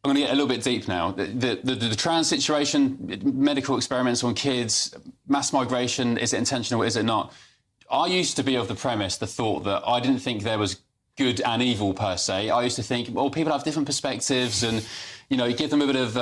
I'm going to get a little bit deep now. The trans situation, medical experiments on kids, mass migration, is it intentional, is it not? I used to be of the premise, the thought that I didn't think there was good and evil per se. I used to think, well, people have different perspectives and, you know, you give them a bit of,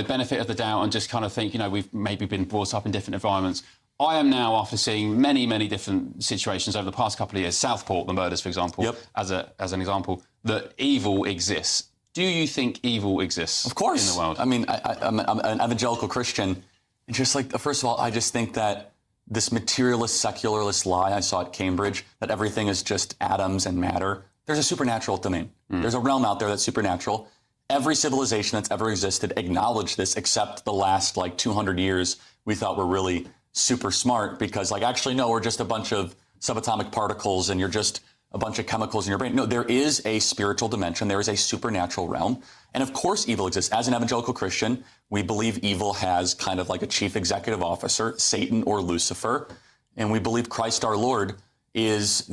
benefit of the doubt and just kind of think, you know, we've maybe been brought up in different environments. I am now, after seeing many, many different situations over the past couple of years, Southport, the murders, for example, as an example, that evil exists. Do you think evil exists of course. in the world? I mean, I'm an evangelical Christian. And just like, first of all, I just think that this materialist, secularist lie I saw at Cambridge, that everything is just atoms and matter, there's a supernatural domain. There's a realm out there that's supernatural. Every civilization that's ever existed acknowledged this, except the last, 200 years we thought were really super smart because, actually, no, we're just a bunch of subatomic particles and you're just a bunch of chemicals in your brain. No, there is a spiritual dimension. There is a supernatural realm. And of course, evil exists. As an evangelical Christian, we believe evil has kind of like a chief executive officer, Satan or Lucifer. And we believe Christ our Lord is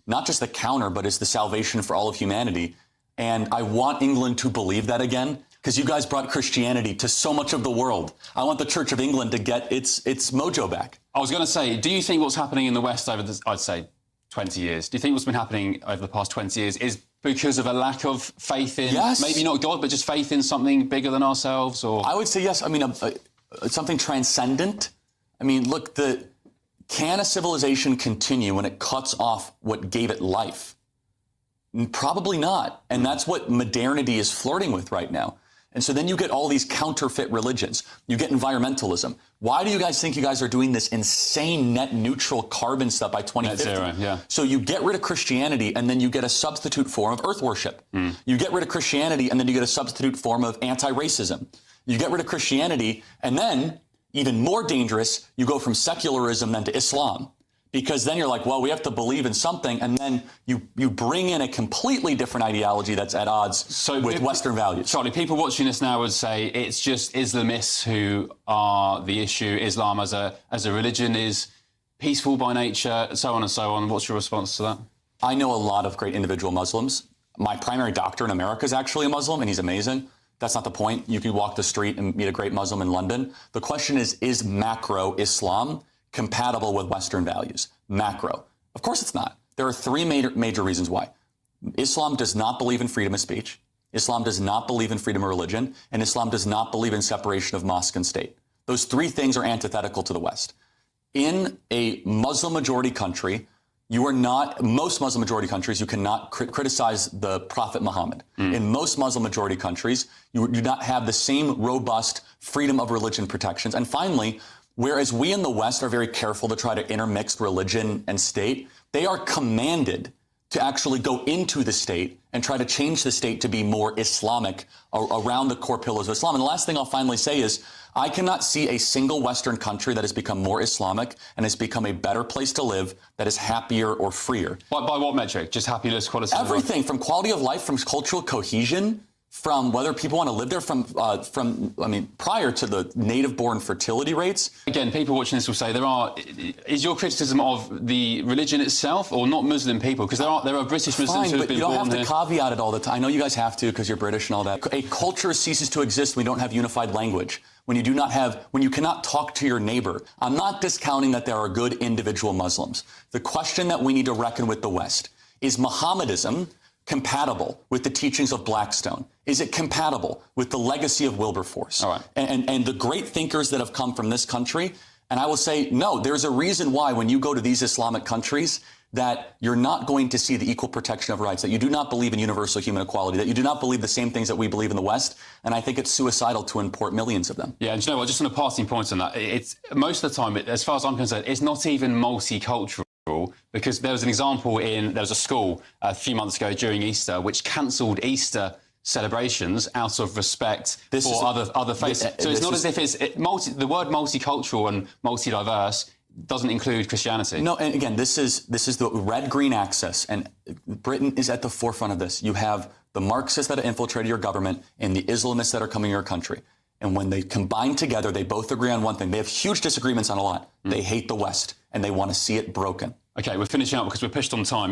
not just the counter, but is the salvation for all of humanity. And I want England to believe that again, because you guys brought Christianity to so much of the world. I want the Church of England to get its mojo back. I was going to say, do you think what's happening in the West over I'd say 20 years, do you think what's been happening over the past 20 years is because of a lack of faith in, maybe not God, but just faith in something bigger than ourselves? Or I would say yes. I mean, something transcendent. I mean, look, can a civilization continue when it cuts off what gave it life? Probably not. And that's what modernity is flirting with right now. And so then you get all these counterfeit religions. You get environmentalism. Why do you guys think you guys are doing this insane net neutral carbon stuff by 2050? Net zero, yeah. So you get rid of Christianity and then you get a substitute form of earth worship. You get rid of Christianity and then you get a substitute form of anti-racism. You get rid of Christianity and then, even more dangerous, you go from secularism then to Islam. Because then you're like, well, we have to believe in something, and then you bring in a completely different ideology that's at odds with Western values. Charlie, people watching this now would say it's just Islamists who are the issue. Islam as a religion is peaceful by nature, so on and so on. What's your response to that? I know a lot of great individual Muslims. My primary doctor in America is actually a Muslim, and he's amazing. That's not the point. You can walk the street and meet a great Muslim in London. The question is macro Islam compatible with Western values? Macro. Of course it's not. There are three major reasons why. Islam does not believe in freedom of speech. Islam does not believe in freedom of religion. And Islam does not believe in separation of mosque and state. Those three things are antithetical to the West. In a Muslim majority country, most Muslim majority countries, you cannot criticize the Prophet Muhammad. In most Muslim majority countries, you do not have the same robust freedom of religion protections. And finally, whereas we in the West are very careful to try to intermix religion and state, they are commanded to actually go into the state and try to change the state to be more Islamic around the core pillars of Islam. And the last thing I'll finally say is, I cannot see a single Western country that has become more Islamic and has become a better place to live that is happier or freer. By what metric? Just happiness, quality of life? Everything, from quality of life, from cultural cohesion, from whether people want to live there, prior to the native-born fertility rates. Again, people watching this will say is your criticism of the religion itself or not Muslim people? Because there are British Muslims who have been born here. But you don't have to caveat it all the time. I know you guys have to because you're British and all that. A culture ceases to exist when we don't have unified language, when you cannot talk to your neighbor. I'm not discounting that there are good individual Muslims. The question that we need to reckon with the West is Mohammedanism compatible with the teachings of Blackstone? Is it compatible with the legacy of Wilberforce? All right. And the great thinkers that have come from this country? And I will say, no, there's a reason why when you go to these Islamic countries that you're not going to see the equal protection of rights, that you do not believe in universal human equality, that you do not believe the same things that we believe in the West. And I think it's suicidal to import millions of them. Yeah, and you know what, just on a passing point on that, it's most of the time, as far as I'm concerned, it's not even multicultural. Because there was an example there was a school a few months ago during Easter which cancelled Easter celebrations out of respect for other faiths. So it's not as if the word multicultural and multi-diverse doesn't include Christianity. No, and again, this is the red-green axis, and Britain is at the forefront of this. You have the Marxists that have infiltrated your government and the Islamists that are coming to your country. And when they combine together, they both agree on one thing. They have huge disagreements on a lot. They hate the West, and they want to see it broken. OK, we're finishing up because we're pushed on time.